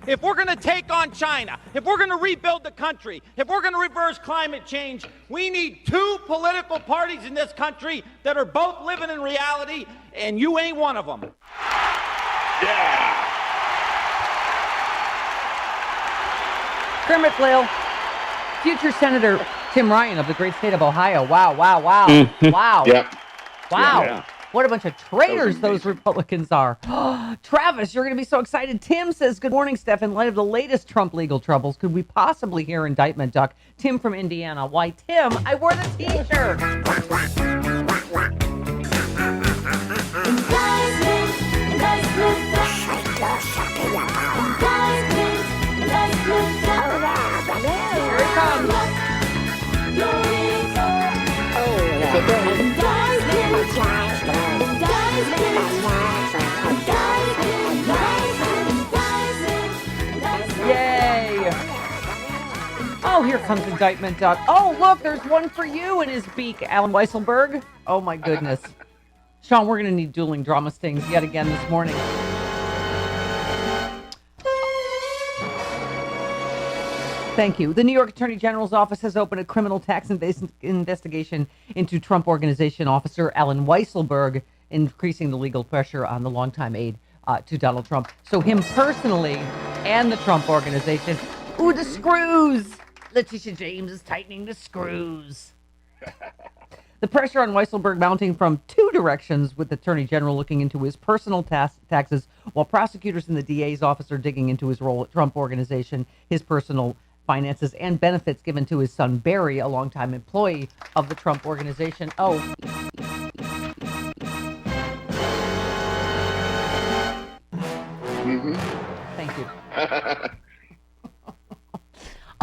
If we're going to take on China, if we're going to rebuild the country, if we're going to reverse climate change, we need two political parties in this country that are both living in reality, and you ain't one of them. Yeah. Kermit Flail, future Senator Tim Ryan of the great state of Ohio. Wow. Wow. Yep. Wow. Yeah. What a bunch of traitors those Republicans are. Travis, you're going to be so excited. Tim says, good morning, Steph. In light of the latest Trump legal troubles, could we possibly hear indictment, Duck? Tim from Indiana. Why, Tim, I wore the T-shirt. Here it comes. Yay! Oh, here comes indictment, Duck. Oh, look, there's one for you in his beak, Alan Weisselberg. Oh, my goodness. Sean, we're going to need dueling drama stings yet again this morning. Thank you. The New York Attorney General's office has opened a criminal tax investigation into Trump Organization officer Alan Weisselberg, increasing the legal pressure on the longtime aide to Donald Trump. So him personally and the Trump Organization. Ooh, the screws! Letitia James is tightening the screws. The pressure on Weisselberg mounting from two directions, with the Attorney General looking into his personal taxes, while prosecutors in the DA's office are digging into his role at Trump Organization, his personal finances, and benefits given to his son Barry, a longtime employee of the Trump Organization. Oh. Mm-hmm. Thank you.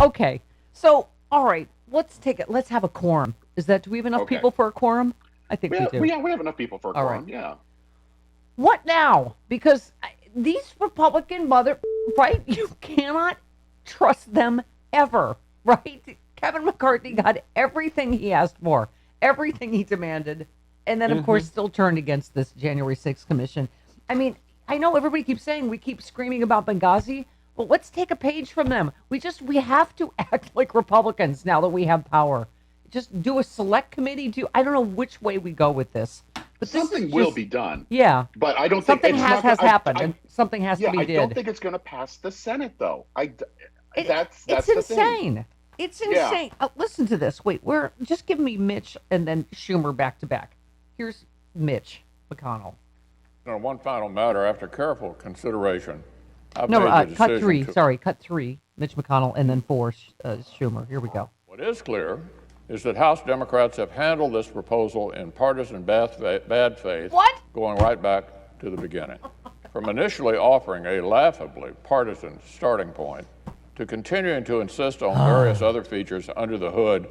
Okay. So, all right, let's take it. Let's have a quorum. Do we have enough people for a quorum? I think we do. Yeah, we have enough people for a quorum. Right. Yeah. What now? Because these Republican right? You cannot trust them ever, right? Kevin McCarthy got everything he asked for, everything he demanded, and then, of course, still turned against this January 6th commission. I mean, I know everybody keeps saying we keep screaming about Benghazi, but let's take a page from them. We have to act like Republicans now that we have power. Just do a select committee. I don't know which way we go with this. But something will be done. Yeah. But I don't think something has happened. And something has to be did. I don't think it's going to pass the Senate, though. That's it's insane. Thing. It's insane. Yeah. Listen to this. Wait, just give me Mitch and then Schumer back to back. Here's Mitch McConnell. One final matter. After careful consideration, cut three. Cut three. Mitch McConnell and then four. Schumer. Here we go. What is clear is that House Democrats have handled this proposal in partisan bad faith. What? Going right back to the beginning. From initially offering a laughably partisan starting point to continuing to insist on various other features under the hood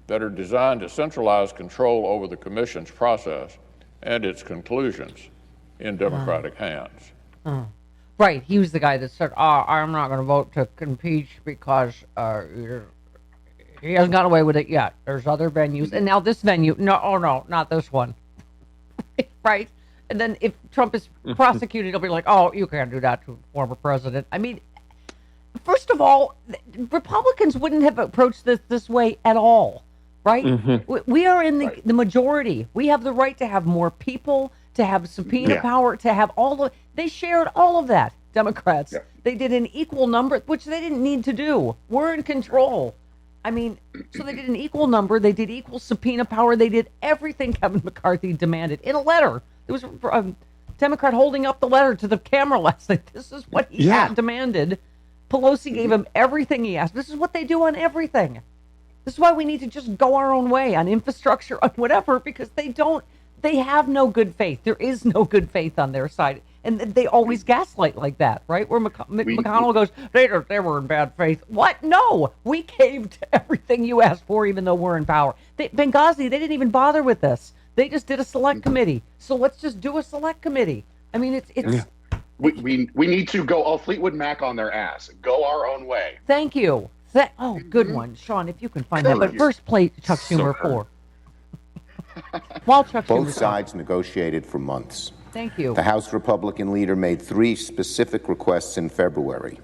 that are designed to centralize control over the commission's process and its conclusions in Democratic hands. Right. He was the guy that said, I'm not going to vote to impeach because he hasn't got away with it yet. There's other venues. And now this venue, no, not this one. Right? And then if Trump is prosecuted, he'll be like, oh, you can't do that to a former president. I mean, first of all, Republicans wouldn't have approached this way at all, right? Mm-hmm. We are in the majority. We have the right to have more people, to have subpoena power, to have they shared all of that, Democrats. Yeah. They did an equal number, which they didn't need to do. We're in control. I mean, so they did an equal number. They did equal subpoena power. They did everything Kevin McCarthy demanded in a letter. There was a Democrat holding up the letter to the camera last night. This is what he had demanded. Pelosi gave him everything he asked. This is what they do on everything. This is why we need to just go our own way on infrastructure, on whatever, because they have no good faith. There is no good faith on their side. And they always gaslight like that, right? Where McConnell goes, they were in bad faith. What? No, we caved to everything you asked for, even though we're in power. Benghazi, they didn't even bother with this. They just did a select committee. So let's just do a select committee. I mean, it's. We need to go all Fleetwood Mac on their ass. Go our own way. Thank you. Good one, Sean. If you can find that. Thank But you. first, play Chuck Schumer 4. While Chuck Both Schumer's sides negotiated for months. Thank you. The House Republican leader made 3 specific requests in February.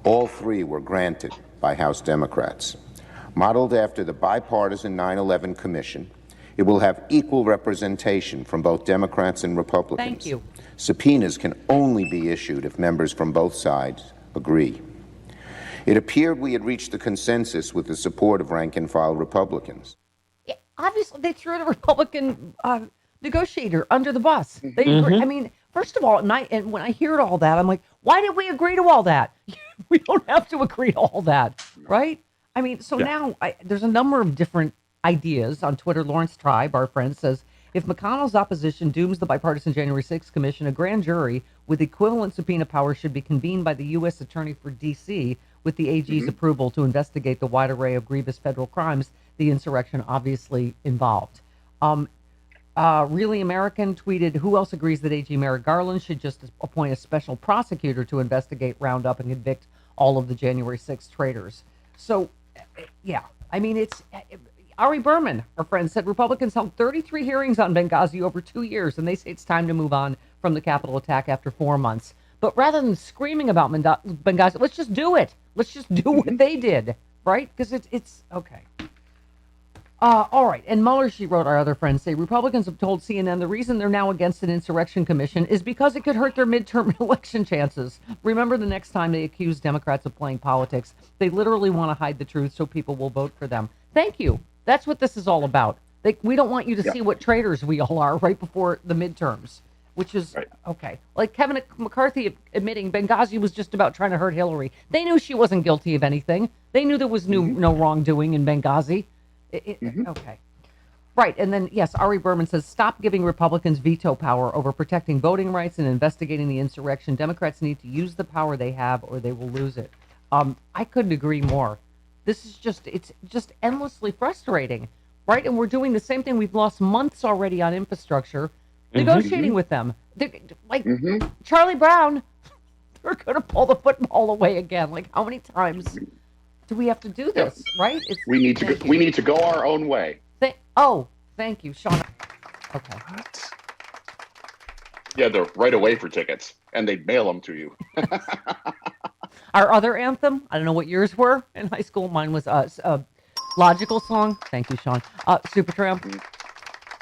All 3 were granted by House Democrats. Modeled after the bipartisan 9/11 Commission, it will have equal representation from both Democrats and Republicans. Thank you. Subpoenas can only be issued if members from both sides agree. It appeared we had reached a consensus with the support of rank-and-file Republicans. Yeah, obviously, they threw the Republican negotiator under the bus. They, I mean, first of all, and when I hear all that, I'm like, why did we agree to all that? We don't have to agree to all that, right? I mean, so now there's a number of different ideas on Twitter. Lawrence Tribe, our friend, says, if McConnell's opposition dooms the bipartisan January 6th commission, a grand jury with equivalent subpoena power should be convened by the U.S. Attorney for D.C. with the AG's approval to investigate the wide array of grievous federal crimes the insurrection obviously involved. Really American tweeted, who else agrees that AG Merrick Garland should just appoint a special prosecutor to investigate, round up, and convict all of the January 6th traitors? So, yeah, I mean, it's... Ari Berman, our friend, said Republicans held 33 hearings on Benghazi over 2 years, and they say it's time to move on from the Capitol attack after 4 months. But rather than screaming about Benghazi, let's just do it. Let's just do what they did, right? Because it's okay. All right. And Mueller, she wrote, our other friends say, Republicans have told CNN the reason they're now against an insurrection commission is because it could hurt their midterm election chances. Remember the next time they accuse Democrats of playing politics. They literally want to hide the truth so people will vote for them. Thank you. That's what this is all about. We don't want you to see what traitors we all are right before the midterms, which is, okay. Like Kevin McCarthy admitting Benghazi was just about trying to hurt Hillary. They knew she wasn't guilty of anything. They knew there was no wrongdoing in Benghazi. Okay. Right. And then, yes, Ari Berman says, stop giving Republicans veto power over protecting voting rights and investigating the insurrection. Democrats need to use the power they have or they will lose it. I couldn't agree more. This is it's just endlessly frustrating, right? And we're doing the same thing. We've lost months already on infrastructure, negotiating with them. Charlie Brown, they're going to pull the football away again. Like, how many times do we have to do this, right? We need to go our own way. Thank you, Sean. Okay. What? Yeah, they're right away for tickets, and they mail them to you. Our other anthem, I don't know what yours were in high school. Mine was a Logical Song. Thank you, Sean. Supertramp.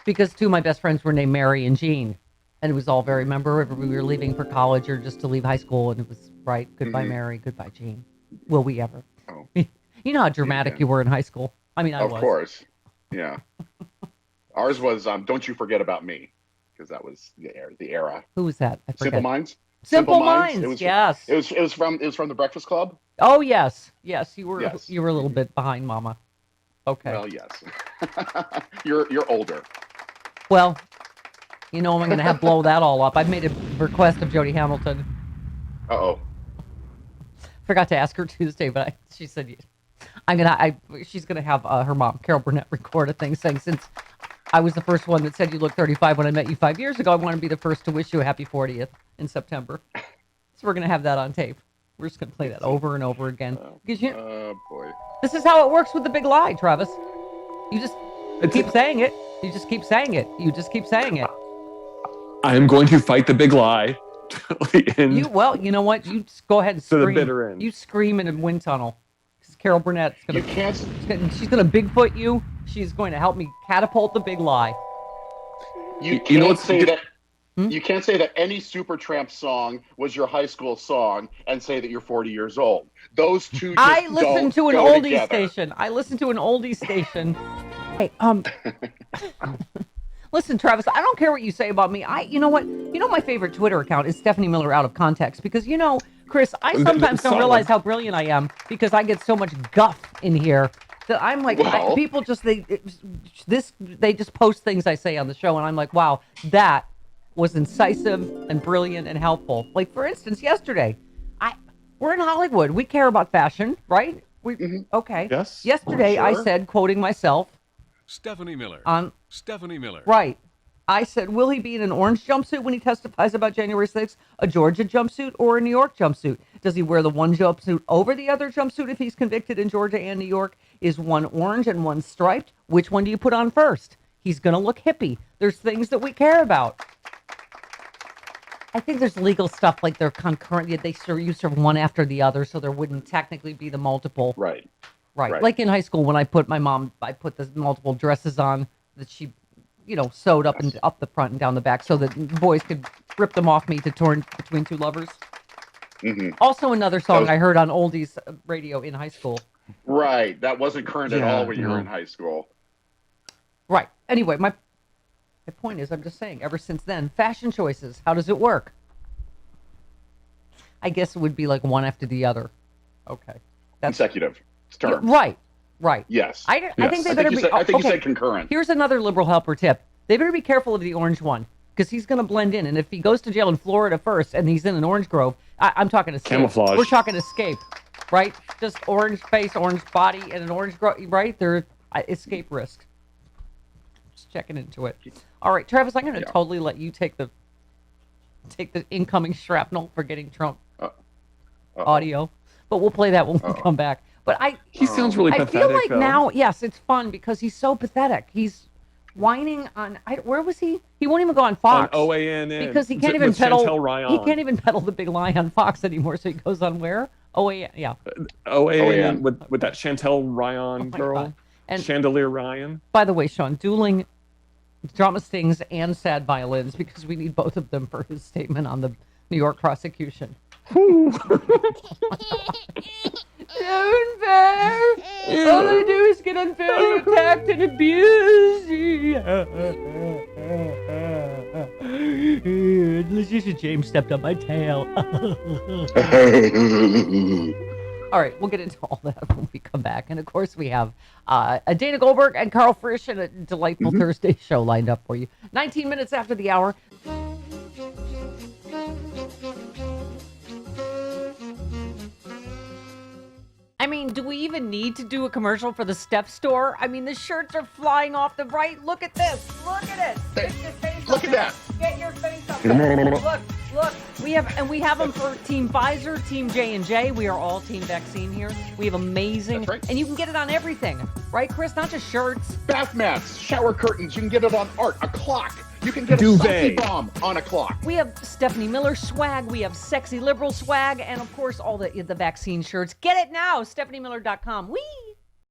Because 2 of my best friends were named Mary and Jean. And it was all very, remember, we were leaving for college or just to leave high school. And it was, right, goodbye, Mary, goodbye, Jean. Will we ever? Oh. You know how dramatic you were in high school. I mean, I was. Of course. Yeah. Ours was Don't You Forget About Me. Because that was the era. Who was that? I forget. Simple Minds. Simple Minds. Yes. It was from the Breakfast Club. Oh yes, you were a little bit behind Mama. Okay. Well, yes. You're older. Well, I'm going to have blow that all up. I've made a request of Jody Hamilton. Uh-oh. Forgot to ask her Tuesday, but she said she's gonna have her mom, Carol Burnett, record a thing saying, since I was the first one that said you look 35 when I met you 5 years ago, I want to be the first to wish you a happy 40th in September. So we're going to have that on tape. We're just going to play that over and over again. Because boy. This is how it works with the big lie, Travis. You keep saying it. You just keep saying it. You just keep saying it. I am going to fight the big lie till the end. You know what? You just go ahead and scream. To the bitter end. You scream in a wind tunnel. Because Carol Burnett's going to... She's going to Bigfoot you. She's going to help me catapult the big lie. You can't say that. You can't say that any Supertramp song was your high school song and say that you're 40 years old. Those two. I listen to an oldie station. Hey, listen, Travis. I don't care what you say about me. You know what? My favorite Twitter account is Stephanie Miller Out of Context because Chris, I sometimes don't realize how brilliant I am because I get so much guff in here. That I'm like, people just they just post things I say on the show, and I'm like, wow, that was incisive and brilliant and helpful. Like for instance, yesterday, we're in Hollywood, we care about fashion, right? Okay. Yes. Yesterday, I said, quoting myself, Stephanie Miller. On Stephanie Miller. Right. I said, will he be in an orange jumpsuit when he testifies about January 6th, a Georgia jumpsuit, or a New York jumpsuit? Does he wear the one jumpsuit over the other jumpsuit if he's convicted in Georgia and New York? Is one orange and one striped? Which one do you put on first? He's going to look hippie. There's things that we care about. I think there's legal stuff like they're concurrent. You serve one after the other, so there wouldn't technically be the multiple. Right. Like in high school when I put the multiple dresses on that she, sewed up and up the front and down the back so that boys could rip them off me to torn between two lovers. Mm-hmm. Also another song I heard on oldies radio in high school. Right. That wasn't current at all when you were in high school. Right. Anyway, my point is, I'm just saying, ever since then, fashion choices, how does it work? I guess it would be like one after the other. Okay. That's consecutive terms. Right. Yes. I think they better be. I think you said concurrent. Here's another liberal helper tip. They better be careful of the orange one because he's going to blend in. And if he goes to jail in Florida first and he's in an orange grove, I'm talking escape. Camouflage. We're talking escape, right? Just orange face, orange body, and an orange grove, right? They're escape risk. Just checking into it. All right, Travis, I'm going to totally let you take the incoming shrapnel for getting Trump audio, but we'll play that when we come back. But he sounds really pathetic. I feel like though. now, yes, it's fun because he's so pathetic. He's whining on where was he? He won't even go on Fox. On OANN. Because he can't even pedal. Chantel Ryan. He can't even pedal the big lie on Fox anymore. So he goes on where? OAN, yeah. OAN with that Chantel Ryan girl. God. And Chandelier Ryan. By the way, Sean, dueling drama stings and sad violins because we need both of them for his statement on the New York prosecution. Unfair. All I do is get unfairly attacked and abused. Letitia James stepped on my tail. All right, we'll get into all that when we come back. And of course, we have Dana Goldberg and Carl Frisch and a delightful Thursday show lined up for you. 19 minutes after the hour. I mean, do we even need to do a commercial for the Steph store? I mean, the shirts are flying off the right. Look at this. Look at it. Get your face Look at that. Get your face up there. Look. We have them for Team Pfizer, Team J&J. We are all Team Vaccine here. We have amazing. That's right. And you can get it on everything. Right, Chris? Not just shirts. Bath mats, shower curtains. You can get it on art, a clock. You can get Duvet. a sexy bomb on a clock. We have Stephanie Miller swag. We have sexy liberal swag. And, of course, all the vaccine shirts. Get it now. StephanieMiller.com. Whee!